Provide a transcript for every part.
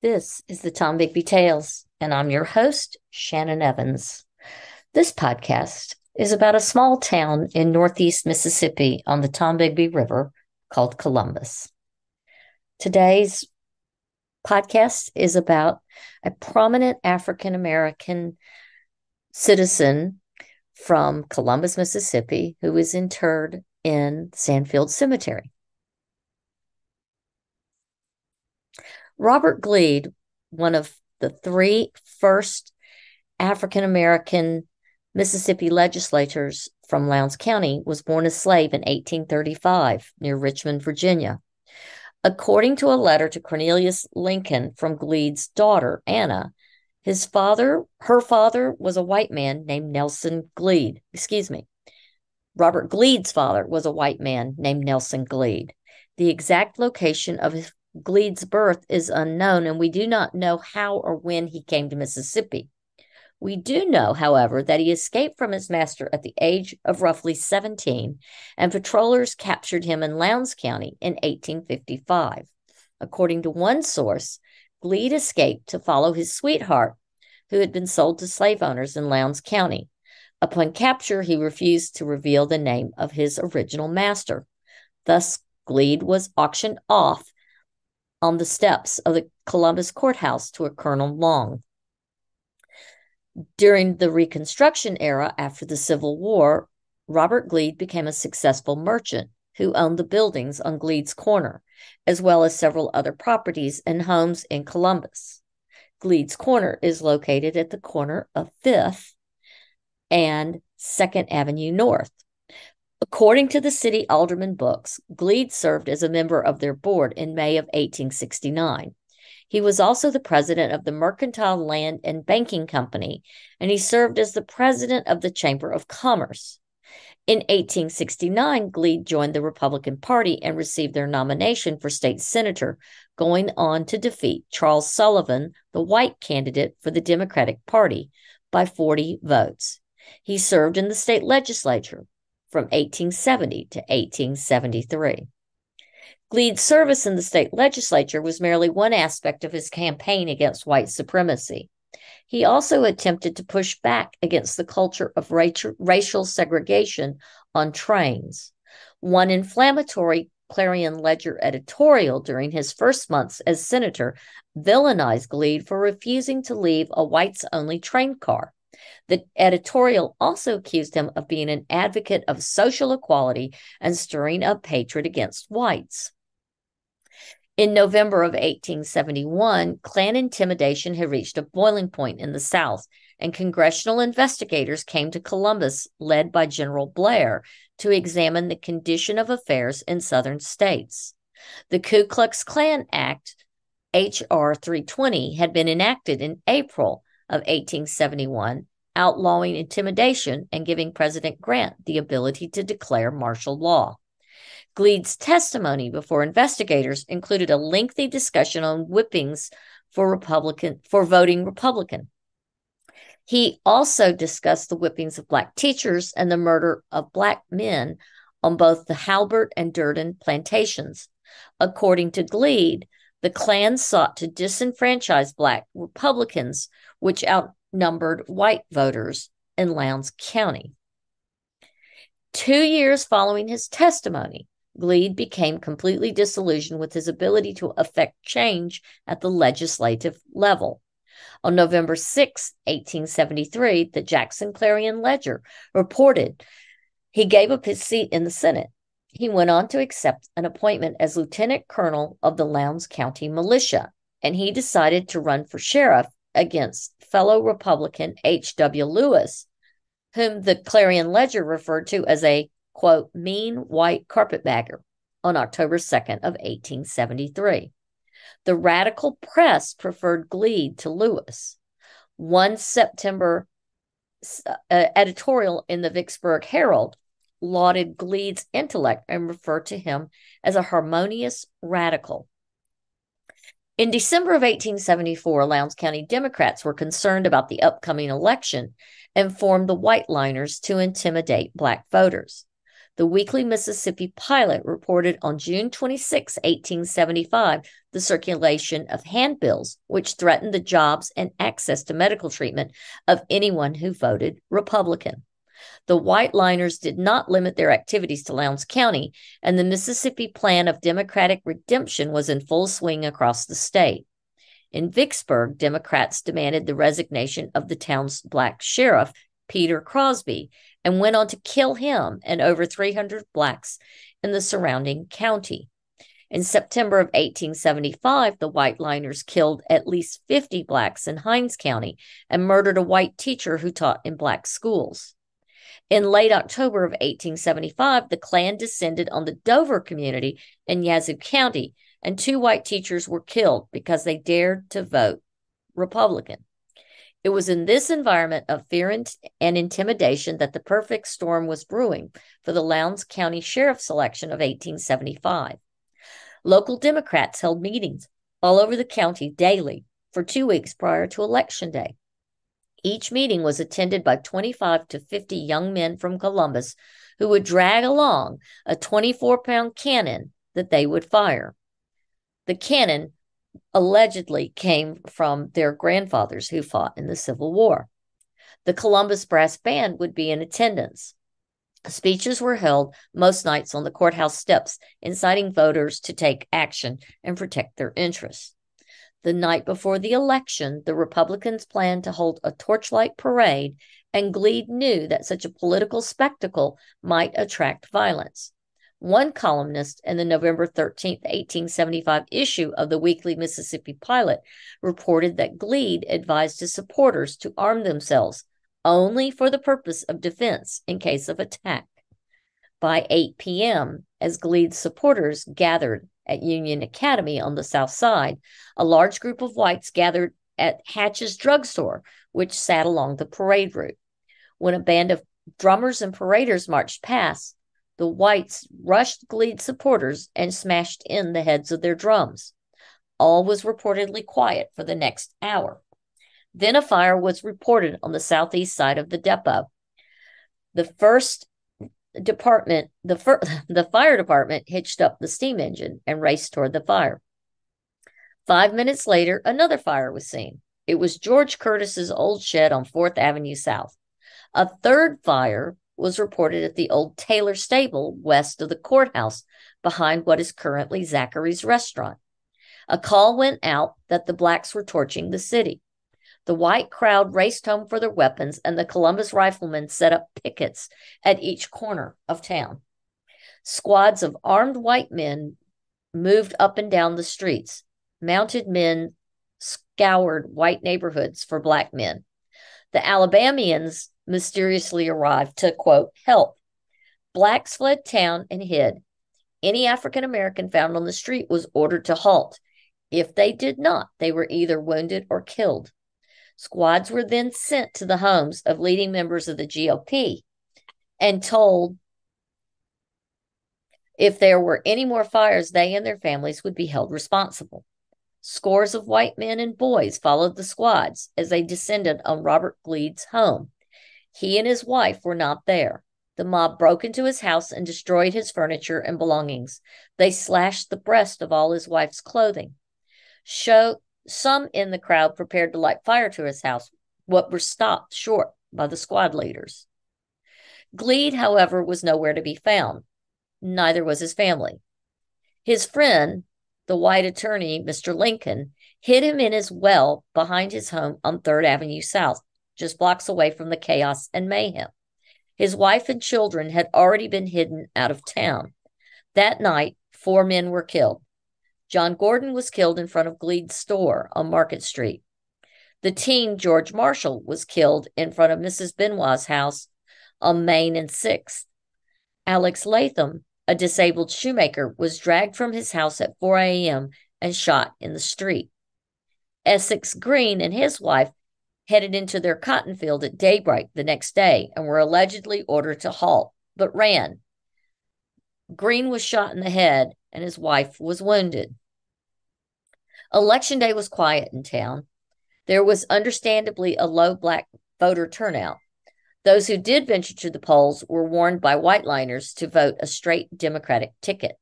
This is the Tom Bigby Tales, and I'm your host, Shannon Evans. This podcast is about a small town in northeast Mississippi on the Tombigbee River called Columbus. Today's podcast is about a prominent African American citizen from Columbus, Mississippi, who is interred in Sandfield Cemetery. Robert Gleed, one of the three first African American Mississippi legislators from Lowndes County, was born a slave in 1835 near Richmond, Virginia. According to a letter to Cornelius Lincoln from Gleed's daughter, Anna, her father was a white man named Nelson Gleed. Robert Gleed's father was a white man named Nelson Gleed. The exact location of Gleed's birth is unknown, and we do not know how or when he came to Mississippi. We do know, however, that he escaped from his master at the age of roughly 17, and patrollers captured him in Lowndes County in 1855. According to one source, Gleed escaped to follow his sweetheart, who had been sold to slave owners in Lowndes County. Upon capture, he refused to reveal the name of his original master. Thus, Gleed was auctioned off on the steps of the Columbus courthouse to a Colonel Long. During the Reconstruction era after the Civil War, Robert Gleed became a successful merchant who owned the buildings on Gleed's Corner, as well as several other properties and homes in Columbus. Gleed's Corner is located at the corner of 5th and 2nd Avenue North. According to the city alderman books, Gleed served as a member of their board in May of 1869. He was also the president of the Mercantile Land and Banking Company, and he served as the president of the Chamber of Commerce. In 1869, Gleed joined the Republican Party and received their nomination for state senator, going on to defeat Charles Sullivan, the white candidate for the Democratic Party, by 40 votes. He served in the state legislature from 1870 to 1873. Gleed's service in the state legislature was merely one aspect of his campaign against white supremacy. He also attempted to push back against the culture of racial segregation on trains. One inflammatory Clarion Ledger editorial during his first months as senator villainized Gleed for refusing to leave a whites-only train car. The editorial also accused him of being an advocate of social equality and stirring up hatred against whites. In November of 1871, Klan intimidation had reached a boiling point in the South, and congressional investigators came to Columbus, led by General Blair, to examine the condition of affairs in southern states. The Ku Klux Klan Act, H.R. 320, had been enacted in April of 1871, outlawing intimidation and giving President Grant the ability to declare martial law. Gleed's testimony before investigators included a lengthy discussion on whippings for voting Republican. He also discussed the whippings of black teachers and the murder of black men on both the Halbert and Durden plantations. According to Gleed, the Klan sought to disenfranchise black Republicans, which outnumbered white voters in Lowndes County. 2 years following his testimony, Gleed became completely disillusioned with his ability to affect change at the legislative level. On November 6, 1873, the Jackson Clarion Ledger reported he gave up his seat in the Senate. He went on to accept an appointment as lieutenant colonel of the Lowndes County Militia, and he decided to run for sheriff against fellow Republican H.W. Lewis, whom the Clarion Ledger referred to as a, quote, mean white carpetbagger, on October 2nd of 1873. The radical press preferred Gleed to Lewis. One September editorial in the Vicksburg Herald lauded Gleed's intellect and referred to him as a harmonious radical. In December of 1874, Lowndes County Democrats were concerned about the upcoming election and formed the White Liners to intimidate black voters. The Weekly Mississippi Pilot reported on June 26, 1875, the circulation of handbills which threatened the jobs and access to medical treatment of anyone who voted Republican. The white liners did not limit their activities to Lowndes County, and the Mississippi Plan of Democratic Redemption was in full swing across the state. In Vicksburg, Democrats demanded the resignation of the town's black sheriff, Peter Crosby, and went on to kill him and over 300 blacks in the surrounding county. In September of 1875, the white liners killed at least 50 blacks in Hinds County and murdered a white teacher who taught in black schools. In late October of 1875, the Klan descended on the Dover community in Yazoo County, and 2 white teachers were killed because they dared to vote Republican. It was in this environment of fear and intimidation that the perfect storm was brewing for the Lowndes County Sheriff's election of 1875. Local Democrats held meetings all over the county daily for 2 weeks prior to Election Day. Each meeting was attended by 25 to 50 young men from Columbus who would drag along a 24-pound cannon that they would fire. The cannon allegedly came from their grandfathers who fought in the Civil War. The Columbus Brass Band would be in attendance. Speeches were held most nights on the courthouse steps, inciting voters to take action and protect their interests. The night before the election, the Republicans planned to hold a torchlight parade, and Gleed knew that such a political spectacle might attract violence. One columnist in the November 13, 1875 issue of the Weekly Mississippi Pilot reported that Gleed advised his supporters to arm themselves only for the purpose of defense in case of attack. By 8 p.m., as Gleed's supporters gathered at Union Academy on the south side, a large group of whites gathered at Hatch's drugstore, which sat along the parade route. When a band of drummers and paraders marched past, the whites rushed Gleed supporters and smashed in the heads of their drums. All was reportedly quiet for the next hour. Then a fire was reported on the southeast side of the depot. The fire department hitched up the steam engine and raced toward the fire. 5 minutes later, another fire was seen. It was George Curtis's old shed on 4th Avenue South. A third fire was reported at the old Taylor stable west of the courthouse, behind what is currently Zachary's restaurant. A call went out that the blacks were torching the city. The white crowd raced home for their weapons, and the Columbus riflemen set up pickets at each corner of town. Squads of armed white men moved up and down the streets. Mounted men scoured white neighborhoods for black men. The Alabamians mysteriously arrived to, quote, help. Blacks fled town and hid. Any African American found on the street was ordered to halt. If they did not, they were either wounded or killed. Squads were then sent to the homes of leading members of the GOP and told if there were any more fires, they and their families would be held responsible. Scores of white men and boys followed the squads as they descended on Robert Gleed's home. He and his wife were not there. The mob broke into his house and destroyed his furniture and belongings. They slashed the breast of all his wife's clothing. Some in the crowd prepared to light fire to his house, but were stopped short by the squad leaders. Gleed, however, was nowhere to be found. Neither was his family. His friend, the white attorney, Mr. Lincoln, hid him in his well behind his home on 3rd Avenue South, just blocks away from the chaos and mayhem. His wife and children had already been hidden out of town. That night, 4 men were killed. John Gordon was killed in front of Gleed's store on Market Street. The teen George Marshall was killed in front of Mrs. Benoit's house on Main and 6th. Alex Latham, a disabled shoemaker, was dragged from his house at 4 a.m. and shot in the street. Essex Green and his wife headed into their cotton field at daybreak the next day and were allegedly ordered to halt, but ran. Green was shot in the head and his wife was wounded. Election day was quiet in town. There was understandably a low black voter turnout. Those who did venture to the polls were warned by whiteliners to vote a straight Democratic ticket.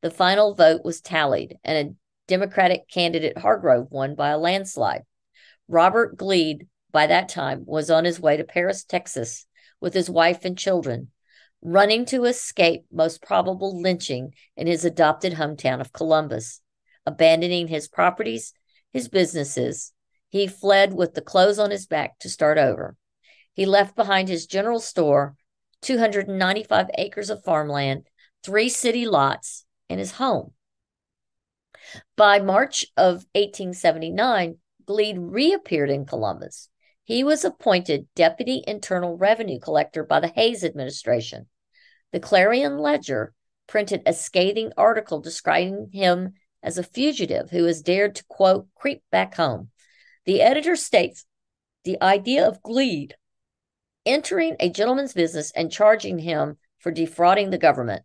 The final vote was tallied, and a Democratic candidate, Hargrove, won by a landslide. Robert Gleed, by that time, was on his way to Paris, Texas, with his wife and children, running to escape most probable lynching in his adopted hometown of Columbus. Abandoning his properties, his businesses, he fled with the clothes on his back to start over. He left behind his general store, 295 acres of farmland, 3 city lots, and his home. By March of 1879, Gleed reappeared in Columbus. He was appointed Deputy Internal Revenue Collector by the Hayes administration. The Clarion Ledger printed a scathing article describing him as a fugitive who has dared to, quote, creep back home. The editor states, the idea of Gleed entering a gentleman's business and charging him for defrauding the government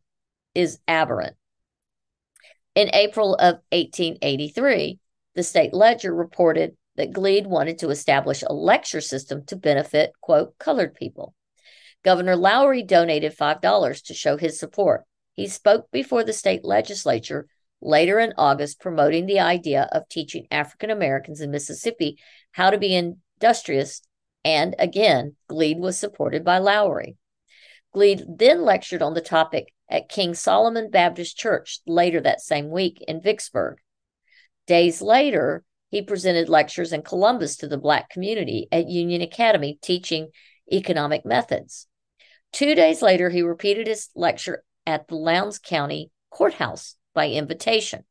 is aberrant. In April of 1883, the State Ledger reported that Gleed wanted to establish a lecture system to benefit, quote, colored people. Governor Lowry donated $5 to show his support. He spoke before the state legislature later in August, promoting the idea of teaching African Americans in Mississippi how to be industrious, and again, Gleed was supported by Lowry. Gleed then lectured on the topic at King Solomon Baptist Church later that same week in Vicksburg. Days later, he presented lectures in Columbus to the Black community at Union Academy, teaching economic methods. 2 days later, he repeated his lecture at the Lowndes County Courthouse by invitation.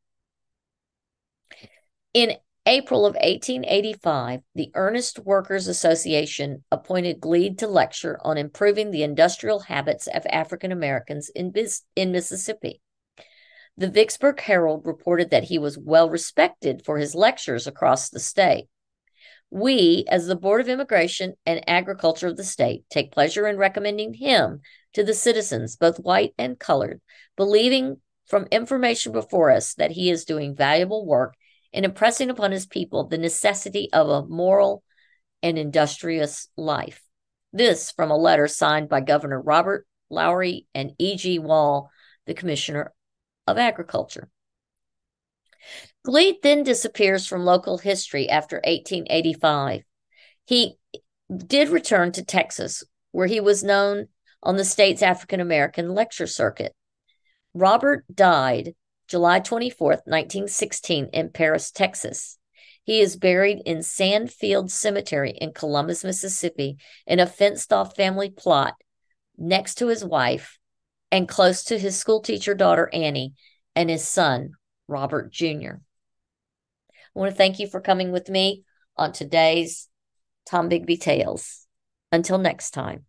In April of 1885, the Earnest Workers Association appointed Gleed to lecture on improving the industrial habits of African Americans in Mississippi. The Vicksburg Herald reported that he was well respected for his lectures across the state. We, as the Board of Immigration and Agriculture of the state, take pleasure in recommending him to the citizens, both white and colored, believing from information before us that he is doing valuable work in impressing upon his people the necessity of a moral and industrious life. This from a letter signed by Governor Robert Lowry and E.G. Wall, the Commissioner of Agriculture. Gleed then disappears from local history after 1885. He did return to Texas, where he was known on the state's African American lecture circuit. Robert died July 24th, 1916, in Paris, Texas. He is buried in Sandfield Cemetery in Columbus, Mississippi, in a fenced-off family plot next to his wife and close to his schoolteacher daughter, Annie, and his son, Robert Jr. I want to thank you for coming with me on today's Tom Bigby Tales. Until next time.